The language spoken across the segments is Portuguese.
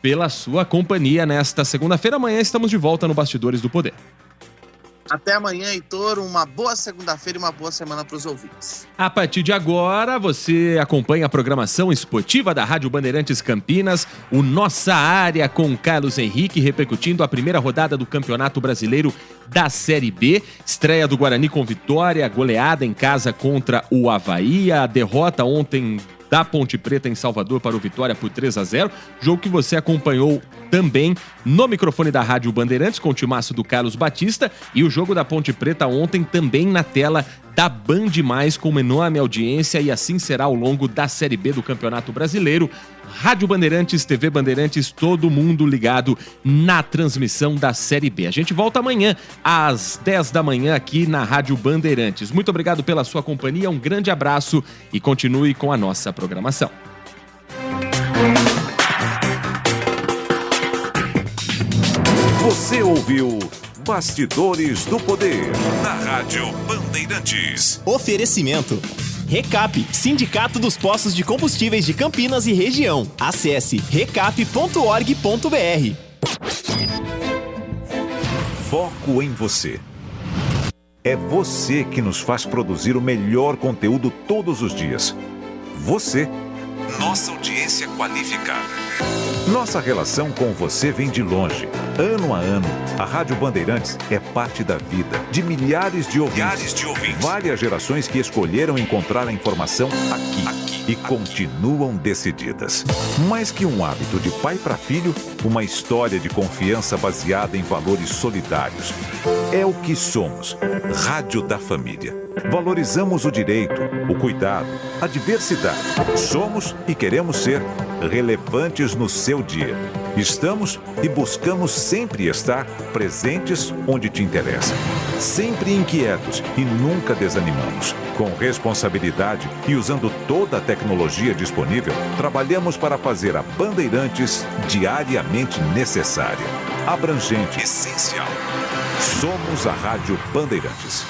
pela sua companhia nesta segunda-feira. Amanhã estamos de volta no Bastidores do Poder. Até amanhã, Heitor. Uma boa segunda-feira e uma boa semana para os ouvintes. A partir de agora, você acompanha a programação esportiva da Rádio Bandeirantes Campinas, o Nossa Área com Carlos Henrique, repercutindo a primeira rodada do Campeonato Brasileiro da Série B. Estreia do Guarani com vitória, goleada em casa contra o Avaí. A derrota ontem da Ponte Preta em Salvador para o Vitória por 3-0, jogo que você acompanhou também no microfone da Rádio Bandeirantes com o timaço do Carlos Batista, e o jogo da Ponte Preta ontem também na tela da Band+, com uma enorme audiência, e assim será ao longo da Série B do Campeonato Brasileiro. Rádio Bandeirantes, TV Bandeirantes, todo mundo ligado na transmissão da Série B. A gente volta amanhã às 10 da manhã aqui na Rádio Bandeirantes. Muito obrigado pela sua companhia, um grande abraço e continue com a nossa programação. Você ouviu Bastidores do Poder, na Rádio Bandeirantes. Oferecimento: Recap, Sindicato dos Postos de Combustíveis de Campinas e Região. Acesse recap.org.br. Foco em você. É você que nos faz produzir o melhor conteúdo todos os dias. Você, nossa audiência qualificada. Nossa relação com você vem de longe. Ano a ano, a Rádio Bandeirantes é parte da vida de milhares de ouvintes. Várias gerações que escolheram encontrar a informação aqui e continuam decididas. Mais que um hábito de pai para filho, uma história de confiança baseada em valores solidários. É o que somos. Rádio da Família. Valorizamos o direito, o cuidado, a diversidade. Somos e queremos ser relevantes no seu dia. Estamos e buscamos sempre estar presentes onde te interessa. Sempre inquietos e nunca desanimamos. Com responsabilidade e usando toda a tecnologia disponível, trabalhamos para fazer a Bandeirantes diariamente necessária, abrangente, essencial. Somos a Rádio Bandeirantes.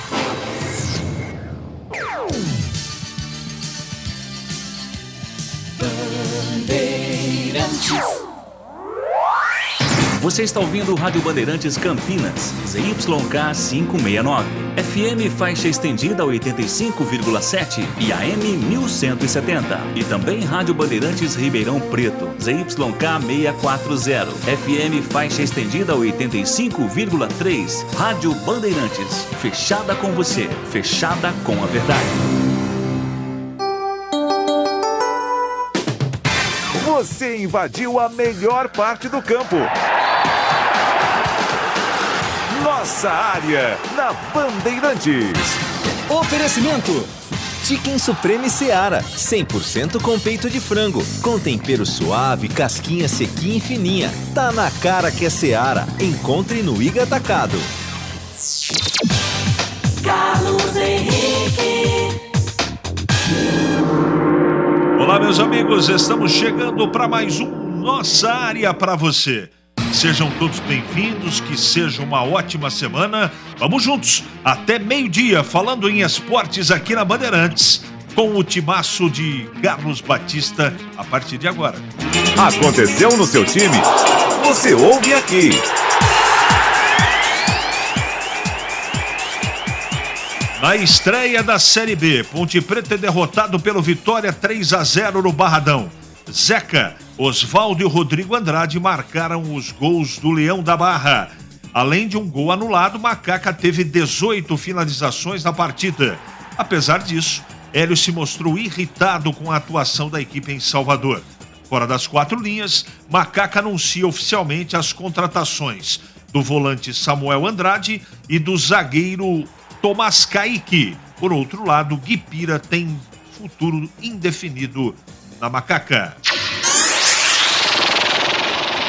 Você está ouvindo o Rádio Bandeirantes Campinas, ZYK 569, FM faixa estendida 85,7 e AM 1170. E também Rádio Bandeirantes Ribeirão Preto, ZYK 640, FM faixa estendida 85,3. Rádio Bandeirantes, fechada com você, fechada com a verdade. Você invadiu a melhor parte do campo. Nossa Área, na Bandeirantes. Oferecimento: Chicken Supreme Seara, 100% com peito de frango, com tempero suave, casquinha sequinha e fininha. Tá na cara que é Seara. Encontre no Iga Atacado. Carlos Henrique. Olá, meus amigos, estamos chegando para mais um Nossa Área para você. Sejam todos bem-vindos, que seja uma ótima semana. Vamos juntos até meio-dia, falando em esportes aqui na Bandeirantes, com o timaço de Carlos Batista a partir de agora. Aconteceu no seu time? Você ouve aqui. Na estreia da Série B, Ponte Preta é derrotado pelo Vitória 3-0 no Barradão. Zeca, Osvaldo e Rodrigo Andrade marcaram os gols do Leão da Barra. Além de um gol anulado, Macaca teve 18 finalizações na partida. Apesar disso, Hélio se mostrou irritado com a atuação da equipe em Salvador. Fora das quatro linhas, Macaca anuncia oficialmente as contratações do volante Samuel Andrade e do zagueiro Tomás Kaique. Por outro lado, Guipira tem futuro indefinido na Macaca.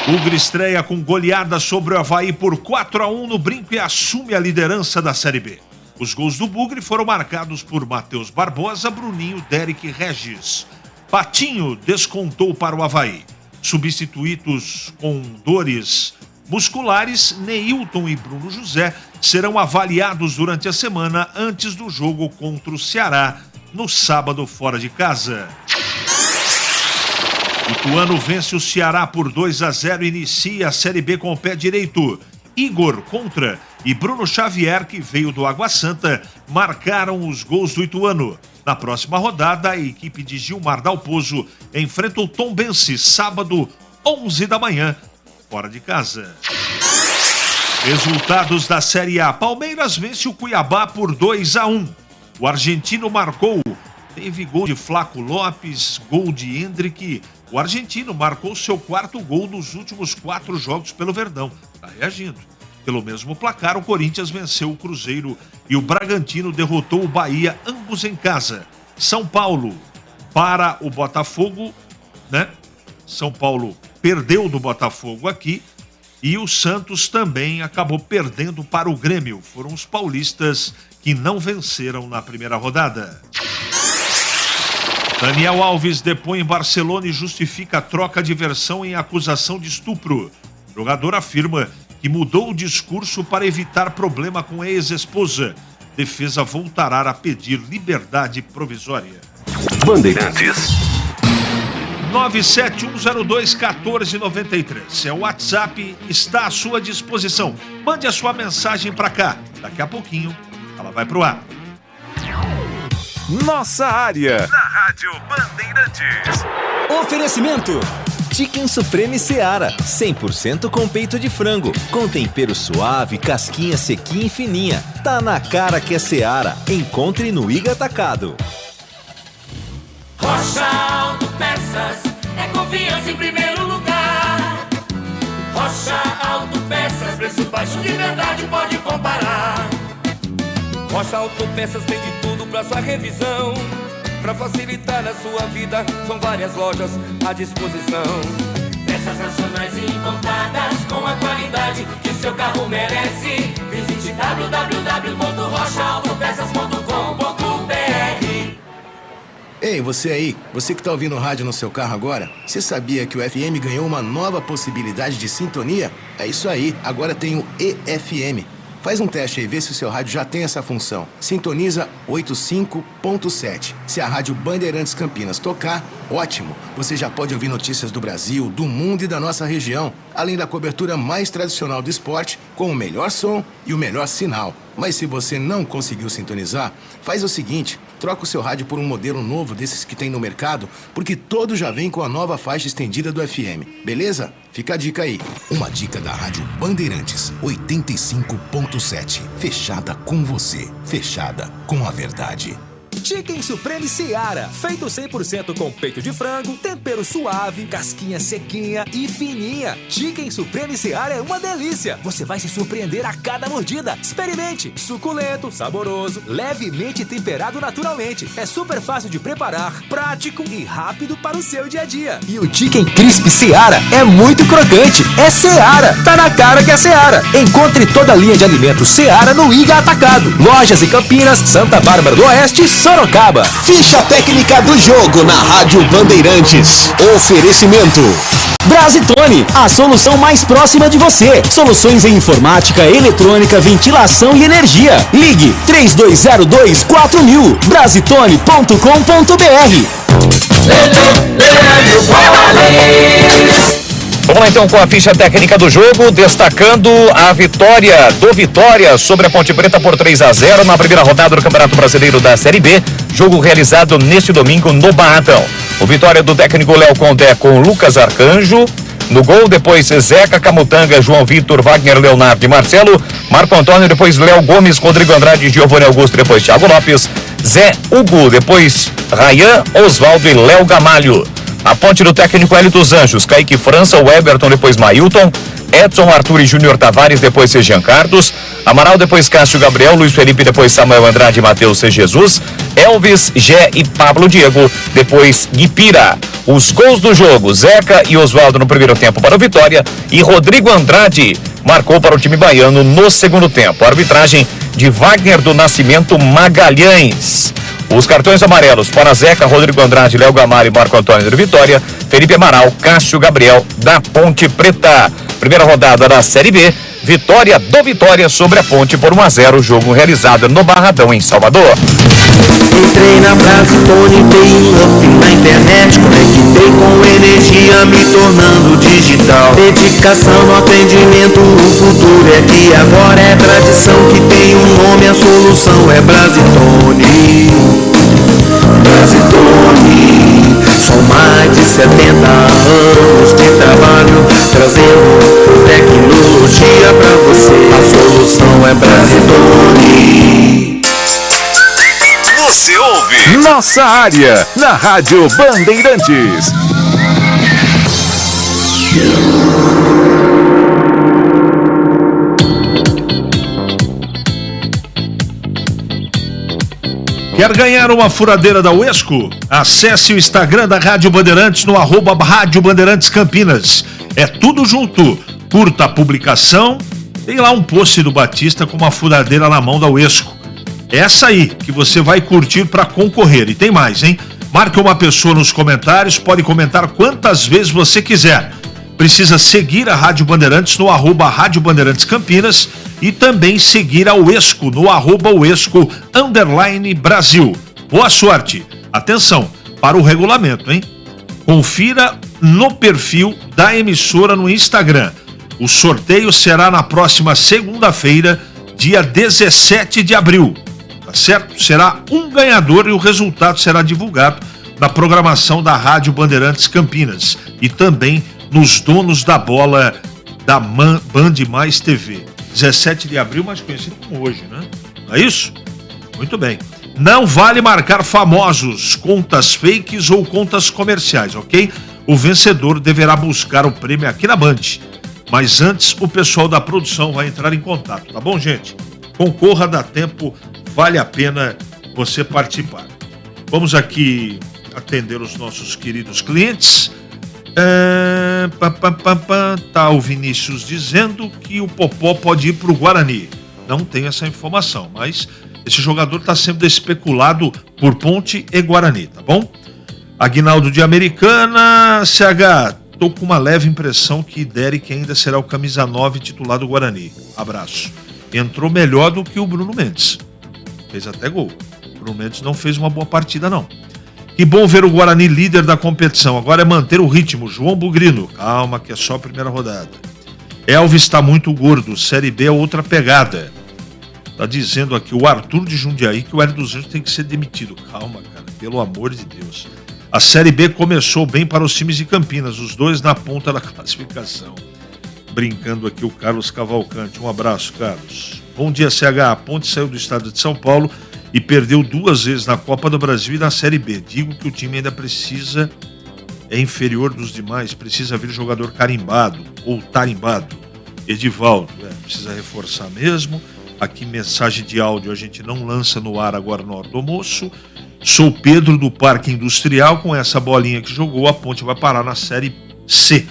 Bugre estreia com goleada sobre o Avaí por 4-1 no Brinco e assume a liderança da Série B. Os gols do Bugre foram marcados por Matheus Barbosa, Bruninho, Derek e Regis. Patinho descontou para o Avaí. Substituídos com dores musculares, Neilton e Bruno José serão avaliados durante a semana antes do jogo contra o Ceará, no sábado fora de casa. Ituano vence o Ceará por 2-0 e inicia a Série B com o pé direito. Igor Contra e Bruno Xavier, que veio do Água Santa, marcaram os gols do Ituano. Na próxima rodada, a equipe de Gilmar Dalpozo enfrenta o Tombense, sábado, 11 da manhã, fora de casa. Resultados da Série A. Palmeiras vence o Cuiabá por 2-1. O argentino marcou. Teve gol de Flaco Lopes, gol de Hendrick. O argentino marcou seu 4º gol nos últimos 4 jogos pelo Verdão. Está reagindo. Pelo mesmo placar, o Corinthians venceu o Cruzeiro e o Bragantino derrotou o Bahia, ambos em casa. São Paulo para o Botafogo, né? São Paulo perdeu do Botafogo aqui e o Santos também acabou perdendo para o Grêmio. Foram os paulistas que não venceram na primeira rodada. Daniel Alves depõe em Barcelona e justifica a troca de versão em acusação de estupro. O jogador afirma que mudou o discurso para evitar problema com a ex-esposa. Defesa voltará a pedir liberdade provisória. Bandeirantes. 971021493. É o WhatsApp, está à sua disposição. Mande a sua mensagem para cá. Daqui a pouquinho ela vai pro ar. Nossa área. Na Rádio Bandeirantes. Oferecimento. Chicken Supreme Seara, 100% com peito de frango, com tempero suave, casquinha sequinha e fininha. Tá na cara que é Seara. Encontre no Iga Atacado. Rocha Autopeças é confiança em primeiro lugar. Rocha Autopeças, preço baixo de verdade, pode comparar. Rocha Autopeças tem de tudo pra sua revisão. Pra facilitar a sua vida, são várias lojas à disposição. Peças nacionais e importadas com a qualidade que o seu carro merece. Visite www.rochaautopeças.com.br. Ei, você aí, você que tá ouvindo rádio no seu carro agora, você sabia que o FM ganhou uma nova possibilidade de sintonia? É isso aí, agora tem o EFM. Faz um teste aí, vê se o seu rádio já tem essa função. Sintoniza 85.7. Se a Rádio Bandeirantes Campinas tocar, ótimo. Você já pode ouvir notícias do Brasil, do mundo e da nossa região. Além da cobertura mais tradicional do esporte, com o melhor som e o melhor sinal. Mas se você não conseguiu sintonizar, faz o seguinte, troca o seu rádio por um modelo novo desses que tem no mercado, porque todos já vêm com a nova faixa estendida do FM. Beleza? Fica a dica aí. Uma dica da Rádio Bandeirantes, 85.7. Fechada com você. Fechada com a verdade. Chicken Supreme Seara, feito 100% com peito de frango, tempero suave, casquinha sequinha e fininha. Chicken Supreme Seara é uma delícia. Você vai se surpreender a cada mordida. Experimente. Suculento, saboroso, levemente temperado naturalmente. É super fácil de preparar, prático e rápido para o seu dia a dia. E o Chicken Crisp Seara é muito crocante. É Seara. Tá na cara que é Seara. Encontre toda a linha de alimentos Seara no Iga Atacado. Lojas em Campinas, Santa Bárbara do Oeste, Sorocaba. Ficha técnica do jogo na Rádio Bandeirantes. Oferecimento Brasitone, a solução mais próxima de você. Soluções em informática, eletrônica, ventilação e energia. Ligue 3202-4000. Brasitone.com.br. Vamos lá então com a ficha técnica do jogo, destacando a vitória do Vitória sobre a Ponte Preta por 3-0 na primeira rodada do Campeonato Brasileiro da Série B, jogo realizado neste domingo no Barradão. O Vitória do técnico Léo Condé com Lucas Arcanjo, no gol, depois Zeca, Camutanga, João Vitor, Wagner, Leonardo e Marcelo, Marco Antônio, depois Léo Gomes, Rodrigo Andrade, Giovanni Augusto, depois Thiago Lopes, Zé Hugo, depois Rayan, Osvaldo e Léo Gamalho. A ponte do técnico Hélio dos Anjos, Kaique França, o Everton, depois Mailton, Edson, Arthur e Júnior Tavares, depois Jean Carlos, Amaral, depois Cássio Gabriel, Luiz Felipe, depois Samuel Andrade e Matheus C. Jesus, Elvis, Gé e Pablo Diego, depois Guipira. Os gols do jogo, Zeca e Osvaldo no primeiro tempo para o Vitória e Rodrigo Andrade marcou para o time baiano no segundo tempo. A arbitragem de Wagner do Nascimento Magalhães. Os cartões amarelos para Zeca, Rodrigo Andrade, Léo Gamalho e Marco Antônio do Vitória, Felipe Amaral, Cássio Gabriel da Ponte Preta. Primeira rodada da Série B, vitória do Vitória sobre a Ponte por 1-0, jogo realizado no Barradão, em Salvador. Entrei na Brasitone, dei um up na internet, conectei com energia, me tornando digital. Dedicação no atendimento, o futuro é aqui agora, é tradição que tem um nome, a solução é Brasitone. Brasitone, são mais de 70 anos de trabalho, trazendo tecnologia pra você, a solução é Brasitone. Você ouve Nossa Área, na Rádio Bandeirantes. Quer ganhar uma furadeira da Uesco? Acesse o Instagram da Rádio Bandeirantes no @Rádio Bandeirantes Campinas. É tudo junto. Curta a publicação. Tem lá um post do Batista com uma furadeira na mão da Uesco. Essa aí que você vai curtir para concorrer. E tem mais, hein? Marque uma pessoa nos comentários, pode comentar quantas vezes você quiser. Precisa seguir a Rádio Bandeirantes no @Rádio Bandeirantes Campinas e também seguir a Uesco no @Uesco_Brasil. Boa sorte! Atenção para o regulamento, hein? Confira no perfil da emissora no Instagram. O sorteio será na próxima segunda-feira, dia 17 de abril. Tá certo? Será um ganhador e o resultado será divulgado na programação da Rádio Bandeirantes Campinas e também nos donos da bola da Band Mais TV. 17 de abril, mais conhecido como hoje, né? Não é isso? Muito bem. Não vale marcar famosos, contas fakes ou contas comerciais, ok? O vencedor deverá buscar o prêmio aqui na Band. Mas antes, o pessoal da produção vai entrar em contato, tá bom, gente? Concorra, dá tempo, vale a pena você participar. Vamos aqui atender os nossos queridos clientes. Tá o Vinícius dizendo que o Popó pode ir para o Guarani. Não tem essa informação, mas esse jogador está sendo especulado por Ponte e Guarani, tá bom? Aguinaldo de Americana, CH, tô com uma leve impressão que Derek ainda será o camisa 9 titular do Guarani. Abraço. Entrou melhor do que o Bruno Mendes. Fez até gol. O Bruno Mendes não fez uma boa partida, não. Que bom ver o Guarani líder da competição. Agora é manter o ritmo. João Bugrino. Calma, que é só a primeira rodada. Elvis está muito gordo. Série B é outra pegada. Tá dizendo aqui o Arthur de Jundiaí que o Hélio dos Anjos tem que ser demitido. Calma, cara. Pelo amor de Deus. A Série B começou bem para os times de Campinas. Os dois na ponta da classificação. Brincando aqui o Carlos Cavalcante. Um abraço, Carlos. Bom dia, CH. A Ponte saiu do estado de São Paulo e perdeu 2 vezes na Copa do Brasil e na Série B. Digo que o time ainda precisa, é inferior dos demais, precisa vir jogador carimbado ou tarimbado. Edivaldo, precisa reforçar mesmo. Aqui mensagem de áudio a gente não lança no ar agora na hora do almoço. Sou Pedro do Parque Industrial, com essa bolinha que jogou, a Ponte vai parar na Série C.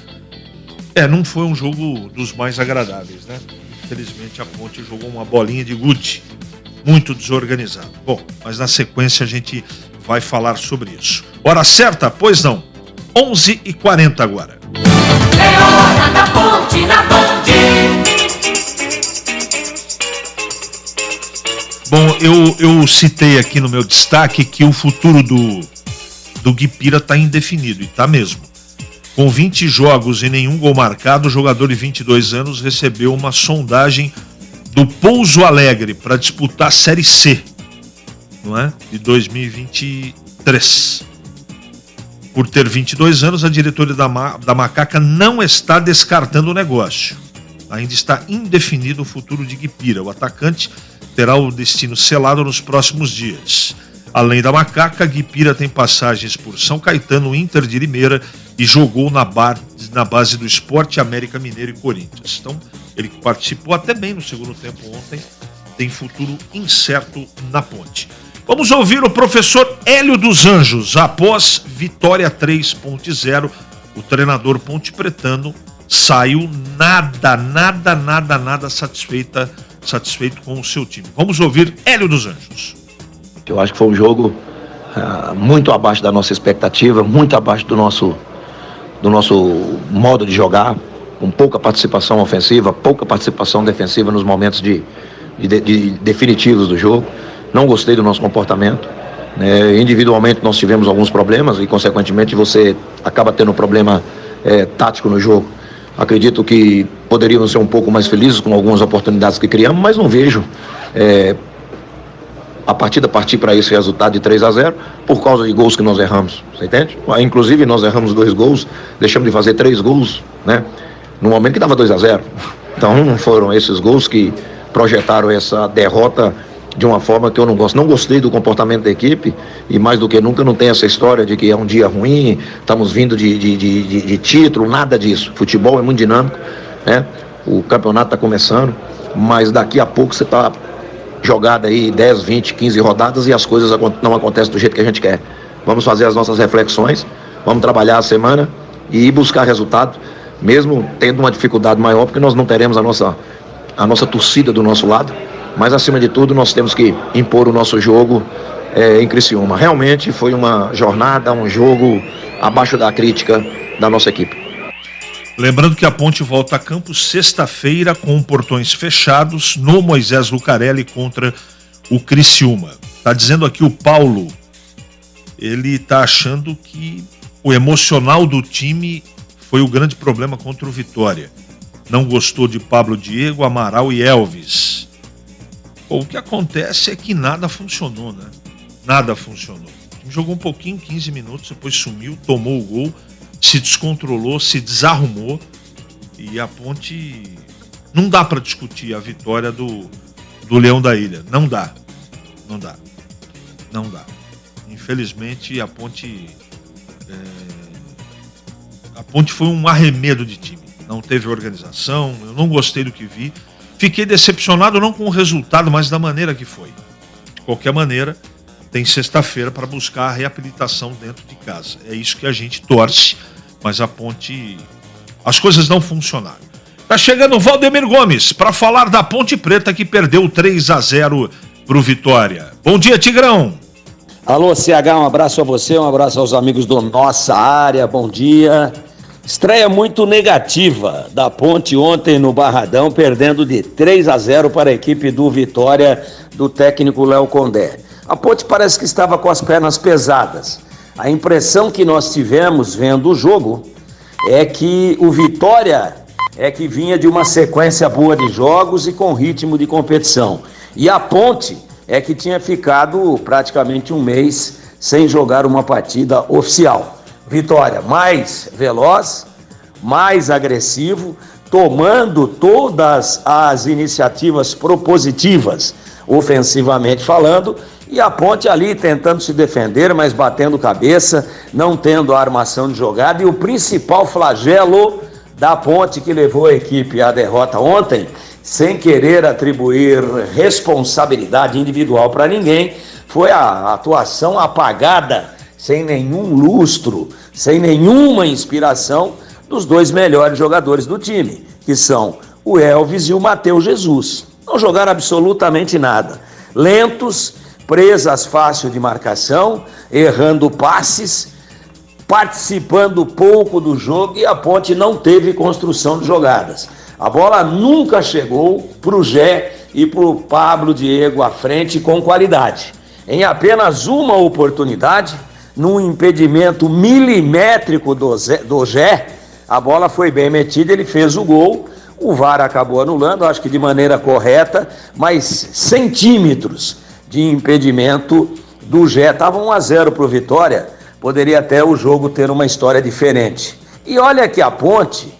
Não foi um jogo dos mais agradáveis, né? Infelizmente a Ponte jogou uma bolinha de gude. Muito desorganizado. Bom, mas na sequência a gente vai falar sobre isso. Hora certa? Pois não. 11h40 agora. É hora da Ponte na Band. Bom, eu citei aqui no meu destaque que o futuro do Guipira está indefinido, e está mesmo. Com 20 jogos e nenhum gol marcado, o jogador de 22 anos recebeu uma sondagem do Pouso Alegre para disputar a Série C, não é? De 2023. Por ter 22 anos, a diretoria da Macaca não está descartando o negócio. Ainda está indefinido o futuro de Guipira. O atacante terá o destino selado nos próximos dias. Além da Macaca, Guipira tem passagens por São Caetano, Inter de Limeira e jogou na base do Sport, América Mineiro e Corinthians. Então, ele que participou até bem no segundo tempo ontem, tem futuro incerto na Ponte. Vamos ouvir o professor Hélio dos Anjos. Após vitória 3.0, o treinador pontepretano saiu nada satisfeito com o seu time. Vamos ouvir Hélio dos Anjos. Eu acho que foi um jogo muito abaixo da nossa expectativa, muito abaixo do nosso modo de jogar, com pouca participação ofensiva, pouca participação defensiva nos momentos definitivos do jogo. não gostei do nosso comportamento. Individualmente nós tivemos alguns problemas e, consequentemente, você acaba tendo um problema tático no jogo. Acredito que poderíamos ser um pouco mais felizes com algumas oportunidades que criamos, mas não vejo a partida partir para esse resultado de 3-0 por causa de gols que nós erramos, você entende? Inclusive nós erramos 2 gols, deixamos de fazer 3 gols, né? No momento que dava 2-0. Então não foram esses gols que projetaram essa derrota de uma forma que eu não gosto. Não gostei do comportamento da equipe e, mais do que nunca, não tem essa história de que é um dia ruim, estamos vindo de título, nada disso. Futebol é muito dinâmico, né? O campeonato está começando, mas daqui a pouco você está jogado aí 10, 20, 15 rodadas e as coisas não acontecem do jeito que a gente quer. Vamos fazer as nossas reflexões, vamos trabalhar a semana e ir buscar resultado, mesmo tendo uma dificuldade maior, porque nós não teremos a nossa torcida do nosso lado, mas acima de tudo nós temos que impor o nosso jogo em Criciúma. Realmente foi uma jornada, um jogo abaixo da crítica da nossa equipe. Lembrando que a Ponte volta a campo sexta-feira com portões fechados no Moisés Lucarelli contra o Criciúma. Tá dizendo aqui o Paulo, ele tá achando que o emocional do time foi o grande problema contra o Vitória. Não gostou de Pablo Diego, Amaral e Elvis. O que acontece é que nada funcionou, né? Nada funcionou. O time jogou um pouquinho, 15 minutos, depois sumiu, tomou o gol, se descontrolou, se desarrumou, e a Ponte não dá para discutir a vitória do Leão da Ilha. Não dá. Infelizmente a Ponte foi um arremedo de time. Não teve organização, eu não gostei do que vi. Fiquei decepcionado não com o resultado, mas da maneira que foi. De qualquer maneira, tem sexta-feira para buscar a reabilitação dentro de casa. É isso que a gente torce, mas a Ponte... as coisas não funcionaram. Tá chegando o Valdemir Gomes para falar da Ponte Preta, que perdeu 3-0 pro Vitória. Bom dia, Tigrão! Alô, CH, um abraço a você, um abraço aos amigos do Nossa Área, bom dia. Estreia muito negativa da Ponte ontem no Barradão, perdendo de 3-0 para a equipe do Vitória, do técnico Léo Condé. A Ponte parece que estava com as pernas pesadas. A impressão que nós tivemos vendo o jogo é que o Vitória vinha de uma sequência boa de jogos e com ritmo de competição. E a Ponte é que tinha ficado praticamente um mês sem jogar uma partida oficial. Vitória mais veloz, mais agressivo, tomando todas as iniciativas propositivas, ofensivamente falando, e a Ponte ali tentando se defender, mas batendo cabeça, não tendo a armação de jogada. E o principal flagelo da Ponte que levou a equipe à derrota ontem, sem querer atribuir responsabilidade individual para ninguém, foi a atuação apagada, sem nenhum lustro, sem nenhuma inspiração, dos 2 melhores jogadores do time, que são o Elvis e o Matheus Jesus. Não jogaram absolutamente nada. Lentos, presas fácil de marcação, errando passes, participando pouco do jogo, e a Ponte não teve construção de jogadas. A bola nunca chegou para o Gé e para o Pablo Diego à frente com qualidade. Em apenas uma oportunidade, num impedimento milimétrico do Gé, a bola foi bem metida, ele fez o gol, o VAR acabou anulando, acho que de maneira correta, mas centímetros de impedimento do Gé. Estava 1-0 para o Vitória, poderia até o jogo ter uma história diferente. E olha que a Ponte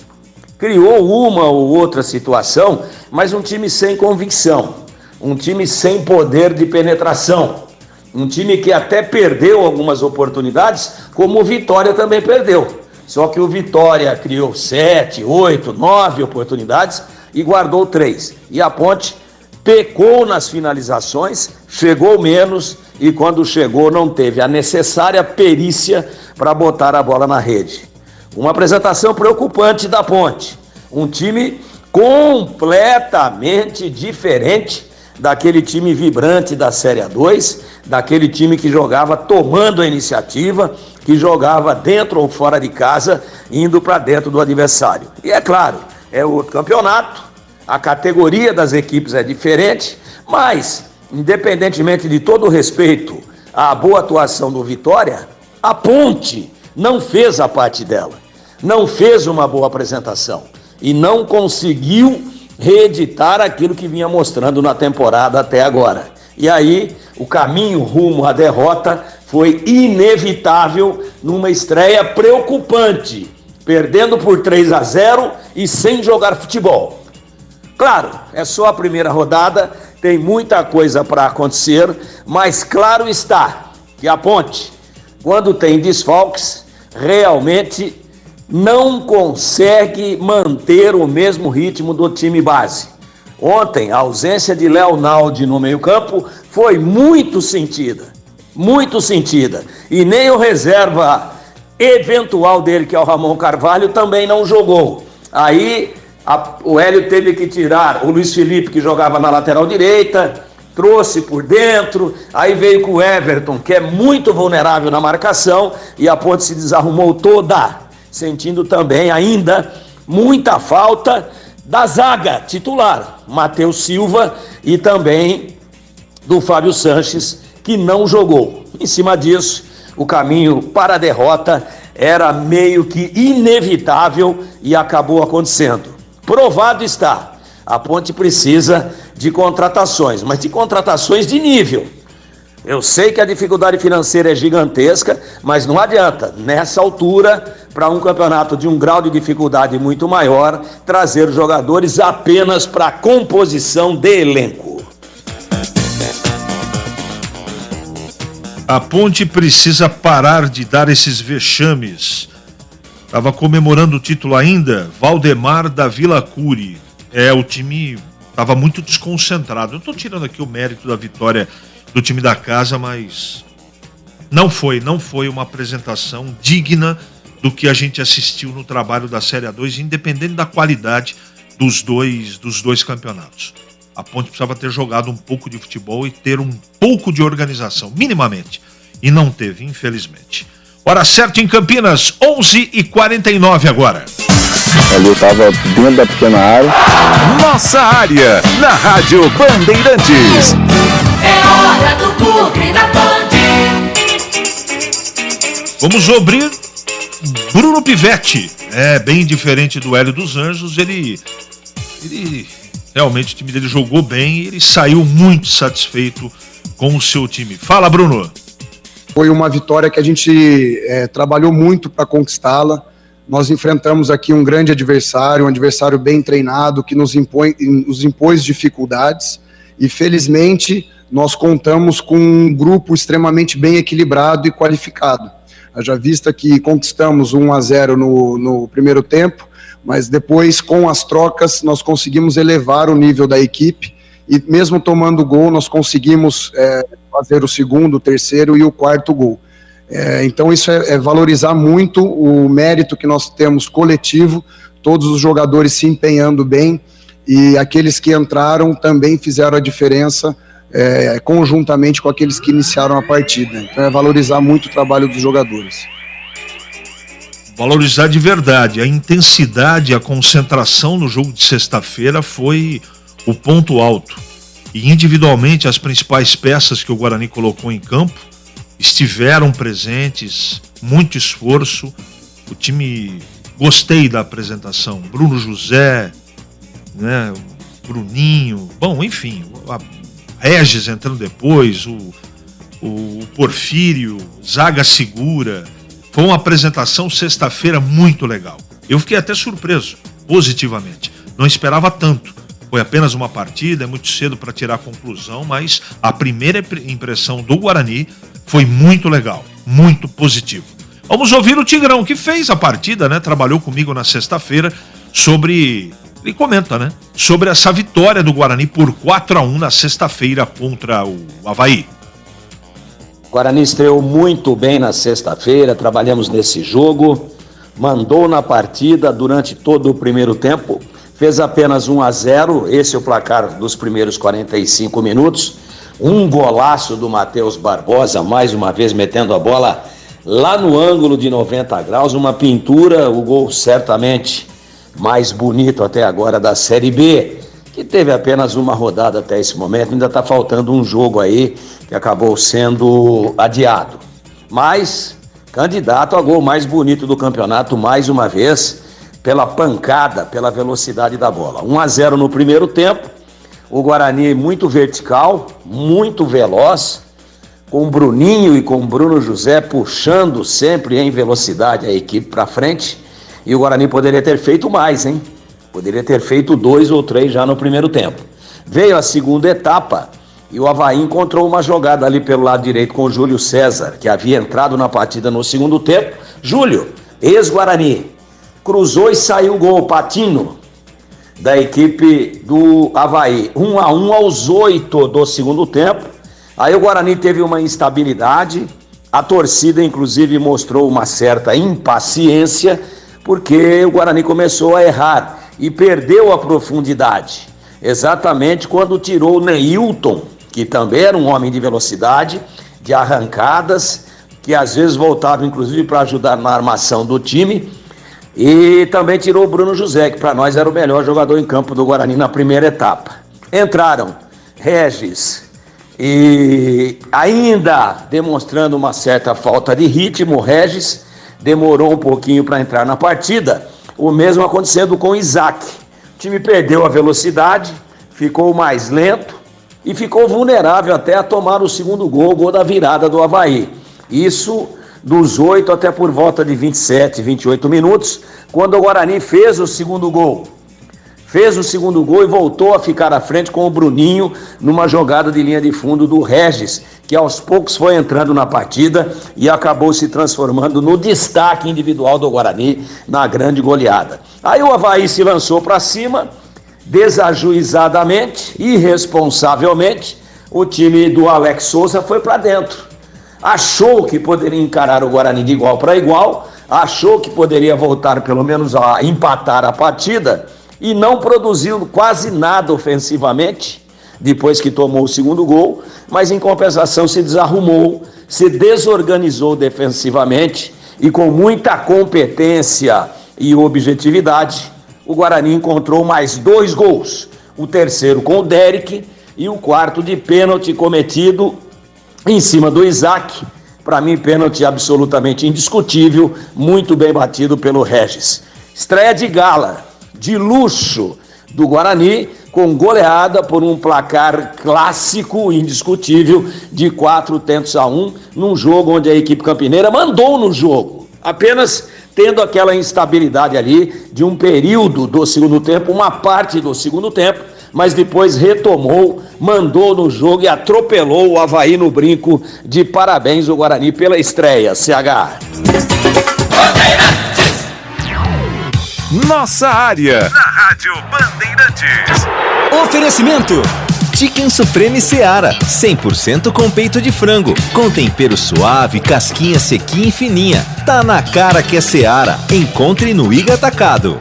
criou uma ou outra situação, mas um time sem convicção, um time sem poder de penetração, um time que até perdeu algumas oportunidades, como o Vitória também perdeu. Só que o Vitória criou 7, 8, 9 oportunidades e guardou 3. E a Ponte pecou nas finalizações, chegou menos e quando chegou não teve a necessária perícia para botar a bola na rede. Uma apresentação preocupante da Ponte. Um time completamente diferente daquele time vibrante da Série A2, daquele time que jogava tomando a iniciativa, que jogava dentro ou fora de casa, indo para dentro do adversário. E é claro, é outro campeonato, a categoria das equipes é diferente, mas independentemente de todo o respeito à boa atuação do Vitória, a Ponte não fez a parte dela, não fez uma boa apresentação e não conseguiu reeditar aquilo que vinha mostrando na temporada até agora. E aí, o caminho rumo à derrota foi inevitável numa estreia preocupante, perdendo por 3-0 e sem jogar futebol. Claro, é só a primeira rodada, tem muita coisa para acontecer, mas claro está que a Ponte, quando tem desfalques, realmente não consegue manter o mesmo ritmo do time base. Ontem, a ausência de Leonaldi no meio-campo foi muito sentida. E nem o reserva eventual dele, que é o Ramon Carvalho, também não jogou. Aí o Hélio teve que tirar o Luiz Felipe, que jogava na lateral direita, trouxe por dentro, aí veio com o Everton, que é muito vulnerável na marcação, e a Ponte se desarrumou toda, sentindo também ainda muita falta da zaga titular, Matheus Silva, e também do Fábio Sanches, que não jogou. Em cima disso, o caminho para a derrota era meio que inevitável e acabou acontecendo. Provado está, a Ponte precisa de contratações, mas de contratações de nível. Eu sei que a dificuldade financeira é gigantesca, mas não adianta, nessa altura, para um campeonato de um grau de dificuldade muito maior, trazer jogadores apenas para composição de elenco. A Ponte precisa parar de dar esses vexames. Estava comemorando o título ainda, Valdemar da Vila Curi. O time estava muito desconcentrado. Eu estou tirando aqui o mérito da vitória do time da casa, mas não foi uma apresentação digna do que a gente assistiu no trabalho da Série A2, independente da qualidade dos dois campeonatos. A Ponte precisava ter jogado um pouco de futebol e ter um pouco de organização, minimamente. E não teve, infelizmente. Hora certa em Campinas, 11h49 agora. Ali estava dentro da pequena área. Nossa área, na Rádio Bandeirantes. É hora do Clube da Band. Vamos abrir Bruno Pivetti. Bem diferente do Hélio dos Anjos. Ele realmente, o time dele jogou bem e ele saiu muito satisfeito com o seu time. Fala, Bruno. Foi uma vitória que a gente trabalhou muito para conquistá-la. Nós enfrentamos aqui um grande adversário, um adversário bem treinado, que nos impôs dificuldades. E, felizmente, nós contamos com um grupo extremamente bem equilibrado e qualificado. Haja vista que conquistamos 1-0 no primeiro tempo, mas depois, com as trocas, nós conseguimos elevar o nível da equipe e mesmo tomando gol, nós conseguimos fazer o segundo, o terceiro e o quarto gol. Então isso é valorizar muito o mérito que nós temos coletivo, todos os jogadores se empenhando bem e aqueles que entraram também fizeram a diferença conjuntamente com aqueles que iniciaram a partida. Então é valorizar muito o trabalho dos jogadores. Valorizar de verdade. A intensidade, a concentração no jogo de sexta-feira foi o ponto alto. E individualmente as principais peças que o Guarani colocou em campo estiveram presentes, muito esforço. O time, gostei da apresentação. Bruno José, né, Bruninho, bom, enfim, a Regis entrando depois, o Porfírio, zaga segura. Foi uma apresentação sexta-feira muito legal. Eu fiquei até surpreso, positivamente. Não esperava tanto. Foi apenas uma partida, é muito cedo para tirar a conclusão, mas a primeira impressão do Guarani foi muito legal, muito positivo. Vamos ouvir o Tigrão, que fez a partida, né? Trabalhou comigo na sexta-feira sobre... Ele comenta, né? Sobre essa vitória do Guarani por 4-1 na sexta-feira contra o Avaí. O Guarani estreou muito bem na sexta-feira, trabalhamos nesse jogo, mandou na partida durante todo o primeiro tempo, fez apenas 1-0, esse é o placar dos primeiros 45 minutos, um golaço do Matheus Barbosa, mais uma vez metendo a bola lá no ângulo de 90 graus, uma pintura, o gol certamente mais bonito até agora da Série B, que teve apenas uma rodada até esse momento, ainda está faltando um jogo aí que acabou sendo adiado. Mas, candidato a gol mais bonito do campeonato, mais uma vez, pela pancada, pela velocidade da bola. 1-0 no primeiro tempo, o Guarani muito vertical, muito veloz, com o Bruninho e com o Bruno José puxando sempre em velocidade a equipe para frente. E o Guarani poderia ter feito mais, hein? Poderia ter feito 2 ou 3 já no primeiro tempo. Veio a segunda etapa e o Avaí encontrou uma jogada ali pelo lado direito com o Júlio César, que havia entrado na partida no segundo tempo. Júlio, ex-Guarani, cruzou e saiu o gol, Patino, da equipe do Avaí. 1-1 aos 8 do segundo tempo. Aí o Guarani teve uma instabilidade, a torcida inclusive mostrou uma certa impaciência, porque o Guarani começou a errar e perdeu a profundidade. Exatamente quando tirou o Neilton, que também era um homem de velocidade, de arrancadas, que às vezes voltava inclusive para ajudar na armação do time, e também tirou o Bruno José, que para nós era o melhor jogador em campo do Guarani na primeira etapa. Entraram Regis, e ainda demonstrando uma certa falta de ritmo, Regis demorou um pouquinho para entrar na partida. O mesmo acontecendo com o Isaac. O time perdeu a velocidade, ficou mais lento e ficou vulnerável até a tomar o segundo gol, o gol da virada do Avaí. Isso dos 8 até por volta de 27, 28 minutos, quando o Guarani fez o segundo gol. Fez o segundo gol e voltou a ficar à frente com o Bruninho numa jogada de linha de fundo do Regis, que aos poucos foi entrando na partida e acabou se transformando no destaque individual do Guarani na grande goleada. Aí o Avaí se lançou para cima, desajuizadamente, irresponsavelmente, o time do Alex Souza foi para dentro. Achou que poderia encarar o Guarani de igual para igual, achou que poderia voltar pelo menos a empatar a partida, e não produziu quase nada ofensivamente, depois que tomou o segundo gol, mas em compensação se desarrumou, se desorganizou defensivamente, e com muita competência e objetividade, o Guarani encontrou mais 2 gols, o terceiro com o Derek e o quarto de pênalti cometido em cima do Isaac. Para mim, pênalti absolutamente indiscutível, muito bem batido pelo Regis. Estreia de gala, de luxo do Guarani, com goleada por um placar clássico, indiscutível, de 4-1, num jogo onde a equipe campineira mandou no jogo, apenas tendo aquela instabilidade ali de um período do segundo tempo, uma parte do segundo tempo, mas depois retomou, mandou no jogo e atropelou o Avaí no brinco. De parabéns o Guarani pela estreia, CH. Nossa área. Na Rádio Bandeirantes. Oferecimento Chicken Supreme Seara, 100% com peito de frango, com tempero suave, casquinha sequinha e fininha. Tá na cara que é Seara. Encontre no Iga Atacado.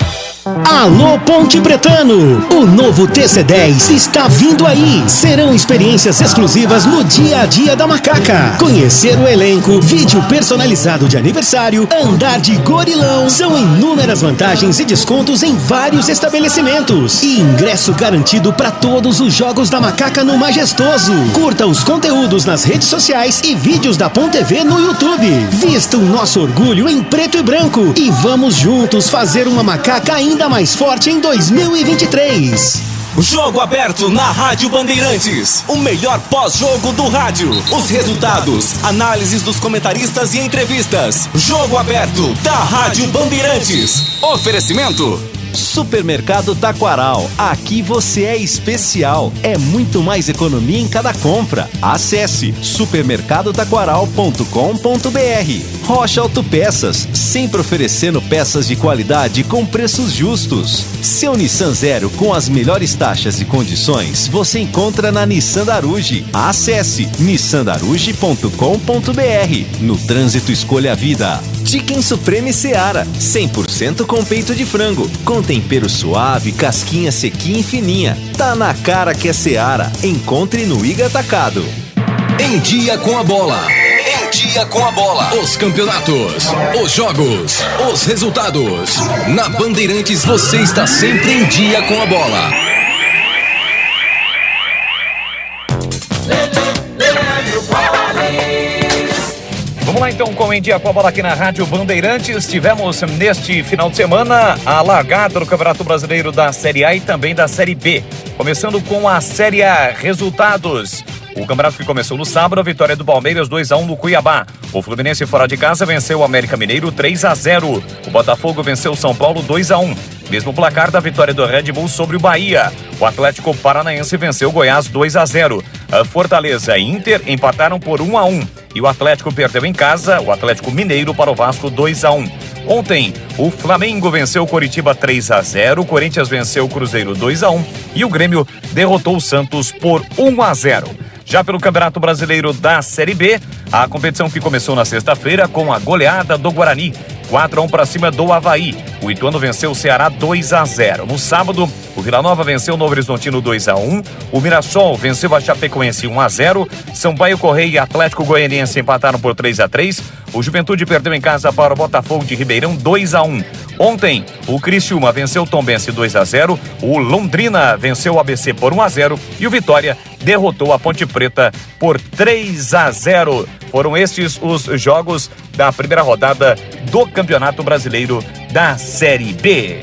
Alô Ponte Pretano, o novo TC10 está vindo aí. Serão experiências exclusivas no dia a dia da Macaca. Conhecer o elenco, vídeo personalizado de aniversário, andar de gorilão. São inúmeras vantagens e descontos em vários estabelecimentos. E ingresso garantido para todos os jogos da Macaca no Majestoso. Curta os conteúdos nas redes sociais e vídeos da Ponte TV no YouTube. Vista o nosso orgulho em preto e branco e vamos juntos fazer uma Macaca ainda mais forte em 2023. Jogo aberto na Rádio Bandeirantes. O melhor pós-jogo do rádio. Os resultados, análises dos comentaristas e entrevistas. Jogo aberto da Rádio Bandeirantes. Oferecimento Supermercado Taquaral. Aqui você é especial. É muito mais economia em cada compra. Acesse supermercadotaquaral.com.br. Rocha Autopeças, sempre oferecendo peças de qualidade com preços justos. Seu Nissan Zero com as melhores taxas e condições você encontra na Nissan Daruge. Acesse nissandaruge.com.br. No trânsito, escolha a vida. Chicken Supreme Seara, 100% com peito de frango, com tempero suave, casquinha sequinha e fininha. Tá na cara que é Seara. Encontre no Iga Atacado. Em Dia com a Bola. Em Dia com a Bola. Os campeonatos, os jogos, os resultados. Na Bandeirantes você está sempre em dia com a bola. Vamos lá então com o Em Dia com a Bola aqui na Rádio Bandeirantes. Tivemos neste final de semana a largada do Campeonato Brasileiro da Série A e também da Série B. Começando com a Série A, resultados. O campeonato que começou no sábado, a vitória do Palmeiras 2-1 no Cuiabá. O Fluminense fora de casa venceu o América Mineiro 3-0. O Botafogo venceu o São Paulo 2-1. Mesmo placar da vitória do Red Bull sobre o Bahia. O Atlético Paranaense venceu o Goiás 2-0. A Fortaleza e Inter empataram por 1-1. E o Atlético perdeu em casa, o Atlético Mineiro para o Vasco 2-1. Ontem, o Flamengo venceu o Coritiba 3-0, o Corinthians venceu o Cruzeiro 2-1 e o Grêmio derrotou o Santos por 1-0. Já pelo Campeonato Brasileiro da Série B, a competição que começou na sexta-feira com a goleada do Guarani, 4-1 para cima do Avaí. O Ituano venceu o Ceará 2-0. No sábado, o Vila Nova venceu o Novo Horizontino 2-1. O Mirassol venceu a Chapecoense 1-0. Sampaio Correia e Atlético Goianiense empataram por 3-3. O Juventude perdeu em casa para o Botafogo de Ribeirão 2-1. Ontem, o Criciúma venceu o Tombense 2-0. O Londrina venceu o ABC por 1-0. E o Vitória derrotou a Ponte Preta por 3-0. Foram estes os jogos da primeira rodada do Campeonato Brasileiro da Série B.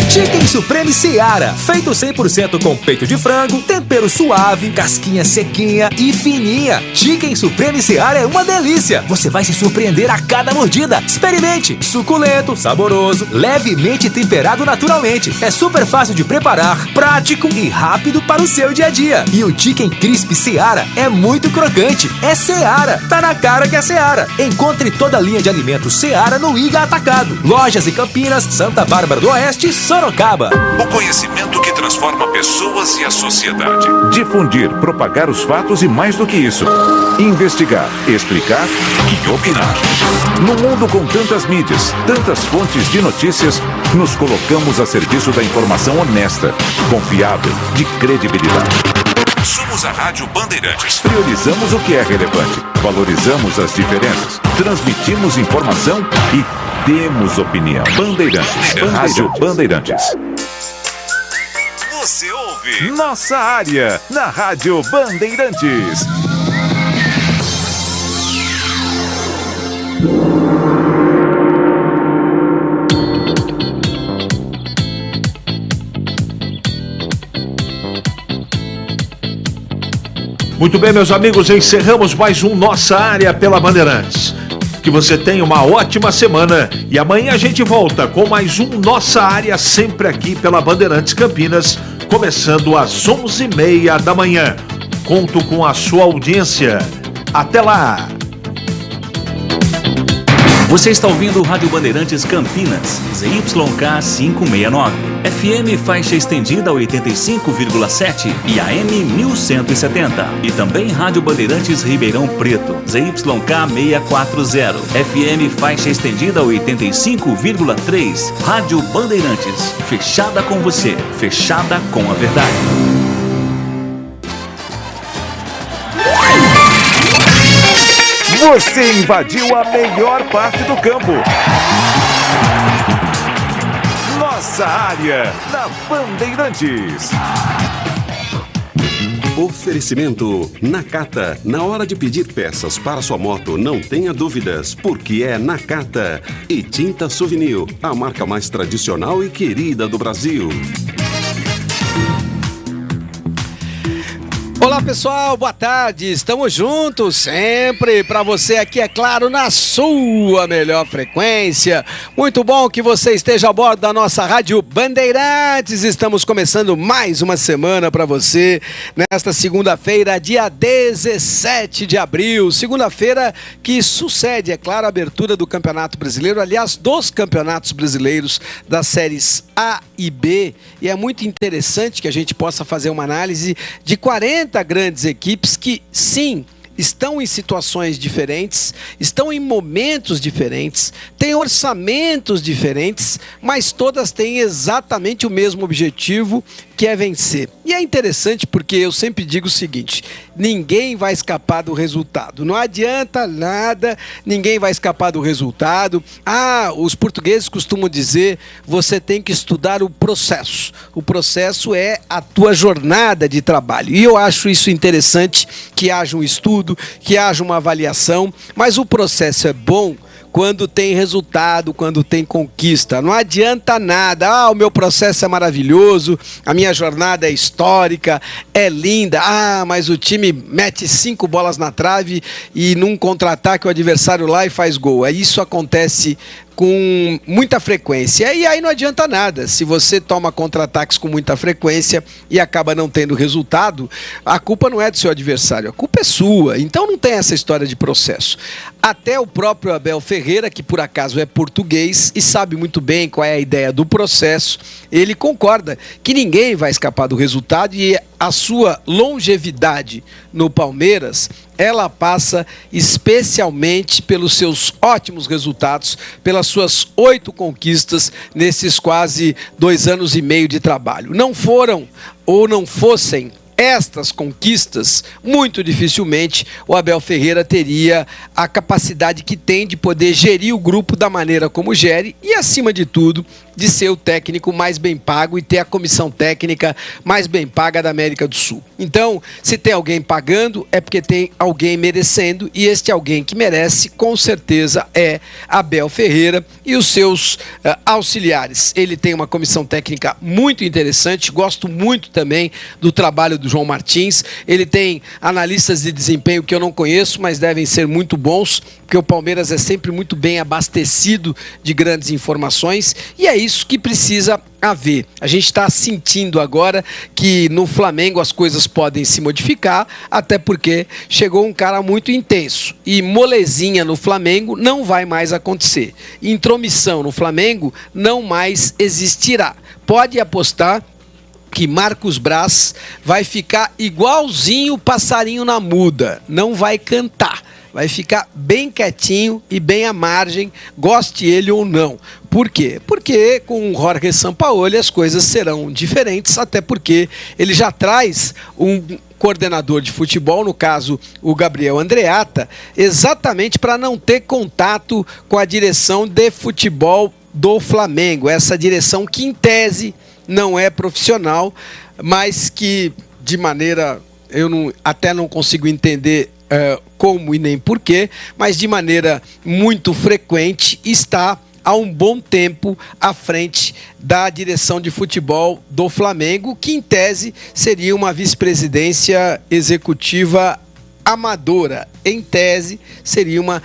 Chicken Supreme Seara, feito 100% com peito de frango, tempero suave, casquinha sequinha e fininha. Chicken Supreme Seara é uma delícia. Você vai se surpreender a cada mordida. Experimente. Suculento, saboroso, levemente temperado naturalmente. É super fácil de preparar, prático e rápido para o seu dia a dia. E o Chicken Crisp Seara é muito crocante. É Seara. Tá na cara que é Seara. Encontre toda a linha de alimentos Seara no Iga Atacado. Lojas em Campinas, Santa Bárbara do Oeste, Sorocaba. O conhecimento que transforma pessoas e a sociedade. Difundir, propagar os fatos e mais do que isso. Investigar, explicar e opinar. No mundo com tantas mídias, tantas fontes de notícias, nos colocamos a serviço da informação honesta, confiável, de credibilidade. Somos a Rádio Bandeirantes. Priorizamos o que é relevante, valorizamos as diferenças, transmitimos informação e temos opinião. Bandeirantes. Rádio Bandeirantes. Você ouve Nossa Área na Rádio Bandeirantes. Muito bem, meus amigos, encerramos mais um Nossa Área pela Bandeirantes. Que você tenha uma ótima semana e amanhã a gente volta com mais um Nossa Área, sempre aqui pela Bandeirantes Campinas, começando às 11h30 da manhã. Conto com a sua audiência. Até lá! Você está ouvindo o Rádio Bandeirantes Campinas, ZYK 569, FM faixa estendida 85,7 e AM 1170. E também Rádio Bandeirantes Ribeirão Preto, ZYK 640, FM faixa estendida 85,3. Rádio Bandeirantes, fechada com você, fechada com a verdade. Você invadiu a melhor parte do campo. Nossa Área na Bandeirantes. Oferecimento Nakata. Na hora de pedir peças para sua moto, não tenha dúvidas, porque é Nakata. E Tinta Souvenir, a marca mais tradicional e querida do Brasil. Olá pessoal, boa tarde, estamos juntos sempre para você aqui, é claro, na sua melhor frequência. Muito bom que você esteja a bordo da nossa Rádio Bandeirantes. Estamos começando mais uma semana para você nesta segunda-feira, dia 17 de abril. Segunda-feira que sucede, é claro, a abertura do Campeonato Brasileiro, aliás, dos campeonatos brasileiros das séries A e B. E é muito interessante que a gente possa fazer uma análise de 40 grandes equipes que, sim, estão em situações diferentes, estão em momentos diferentes, têm orçamentos diferentes, mas todas têm exatamente o mesmo objetivo, que é vencer. E é interessante porque eu sempre digo o seguinte: ninguém vai escapar do resultado. Não adianta nada, ninguém vai escapar do resultado. Os portugueses costumam dizer, você tem que estudar o processo. O processo é a tua jornada de trabalho. E eu acho isso interessante, que haja um estudo, que haja uma avaliação, mas o processo é bom quando tem resultado, quando tem conquista. Não adianta nada, o meu processo é maravilhoso, a minha jornada é histórica, é linda, mas o time mete 5 bolas na trave e num contra-ataque o adversário lá e faz gol. Isso acontece com muita frequência, e aí não adianta nada. Se você toma contra-ataques com muita frequência e acaba não tendo resultado, a culpa não é do seu adversário, a culpa é sua. Então não tem essa história de processo. Até o próprio Abel Ferreira, que por acaso é português e sabe muito bem qual é a ideia do processo, ele concorda que ninguém vai escapar do resultado, e a sua longevidade no Palmeiras, ela passa especialmente pelos seus ótimos resultados, pelas suas 8 conquistas nesses quase 2 anos e meio de trabalho. Não foram ou não fossem estas conquistas, muito dificilmente o Abel Ferreira teria a capacidade que tem de poder gerir o grupo da maneira como gere e, acima de tudo, de ser o técnico mais bem pago e ter a comissão técnica mais bem paga da América do Sul. Então, se tem alguém pagando, é porque tem alguém merecendo, e este alguém que merece, com certeza, é Abel Ferreira e os seus auxiliares. Ele tem uma comissão técnica muito interessante, gosto muito também do trabalho do João Martins. Ele tem analistas de desempenho que eu não conheço, mas devem ser muito bons, porque o Palmeiras é sempre muito bem abastecido de grandes informações, e é isso que precisa haver. A gente está sentindo agora que no Flamengo as coisas podem se modificar, até porque chegou um cara muito intenso, e molezinha no Flamengo não vai mais acontecer. Intromissão no Flamengo não mais existirá. Pode apostar que Marcos Braz vai ficar igualzinho o passarinho na muda, não vai cantar. Vai ficar bem quietinho e bem à margem, goste ele ou não. Por quê? Porque com o Jorge Sampaoli as coisas serão diferentes, até porque ele já traz um coordenador de futebol, no caso o Gabriel Andreatta, exatamente para não ter contato com a direção de futebol do Flamengo. Essa direção que, em tese, não é profissional, mas que de maneira, até não consigo entender como e nem porquê, mas de maneira muito frequente está há um bom tempo à frente da direção de futebol do Flamengo, que em tese seria uma vice-presidência executiva amadora. Em tese seria uma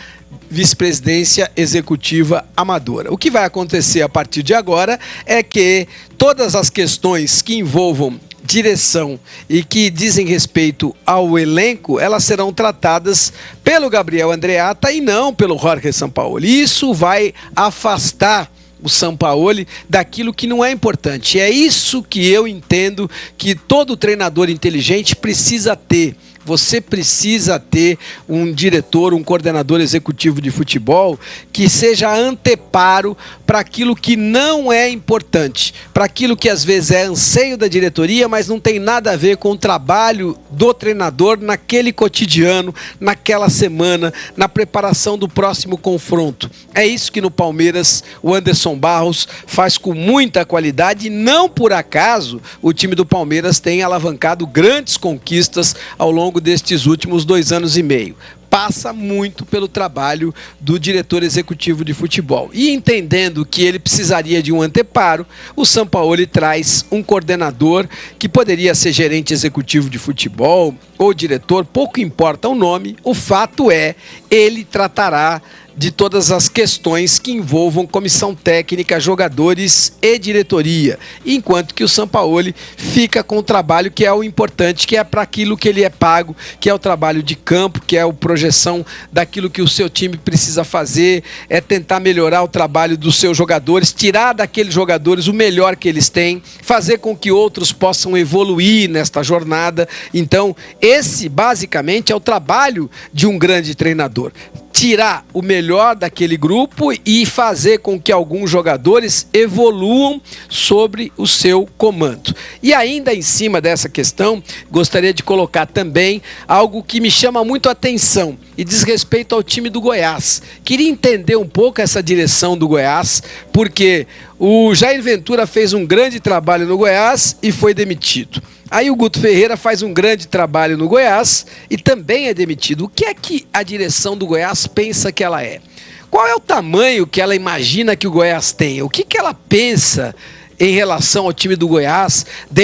vice-presidência executiva amadora. O que vai acontecer a partir de agora é que todas as questões que envolvam direção e que dizem respeito ao elenco, elas serão tratadas pelo Gabriel Andreatta e não pelo Jorge Sampaoli. Isso vai afastar o Sampaoli daquilo que não é importante. É isso que eu entendo que todo treinador inteligente precisa ter. Você precisa ter um diretor, um coordenador executivo de futebol que seja anteparo para aquilo que não é importante, para aquilo que às vezes é anseio da diretoria, mas não tem nada a ver com o trabalho do treinador naquele cotidiano, naquela semana, na preparação do próximo confronto. É isso que no Palmeiras o Anderson Barros faz com muita qualidade, e não por acaso o time do Palmeiras tem alavancado grandes conquistas ao longo destes últimos 2 anos e meio. Passa muito pelo trabalho do diretor executivo de futebol. E entendendo que ele precisaria de um anteparo, o Sampaoli traz um coordenador que poderia ser gerente executivo de futebol ou diretor, pouco importa o nome, o fato é, ele tratará de todas as questões que envolvam comissão técnica, jogadores e diretoria, enquanto que o Sampaoli fica com o trabalho que é o importante, que é para aquilo que ele é pago, que é o trabalho de campo, que é a projeção daquilo que o seu time precisa fazer, é tentar melhorar o trabalho dos seus jogadores, tirar daqueles jogadores o melhor que eles têm, fazer com que outros possam evoluir nesta jornada. Então, esse basicamente é o trabalho de um grande treinador. Tirar o melhor daquele grupo e fazer com que alguns jogadores evoluam sobre o seu comando. E ainda em cima dessa questão, gostaria de colocar também algo que me chama muito a atenção e diz respeito ao time do Goiás. Queria entender um pouco essa direção do Goiás, porque o Jair Ventura fez um grande trabalho no Goiás e foi demitido. Aí o Guto Ferreira faz um grande trabalho no Goiás e também é demitido. O que é que a direção do Goiás pensa que ela é? Qual é o tamanho que ela imagina que o Goiás tem? O que ela pensa em relação ao time do Goiás?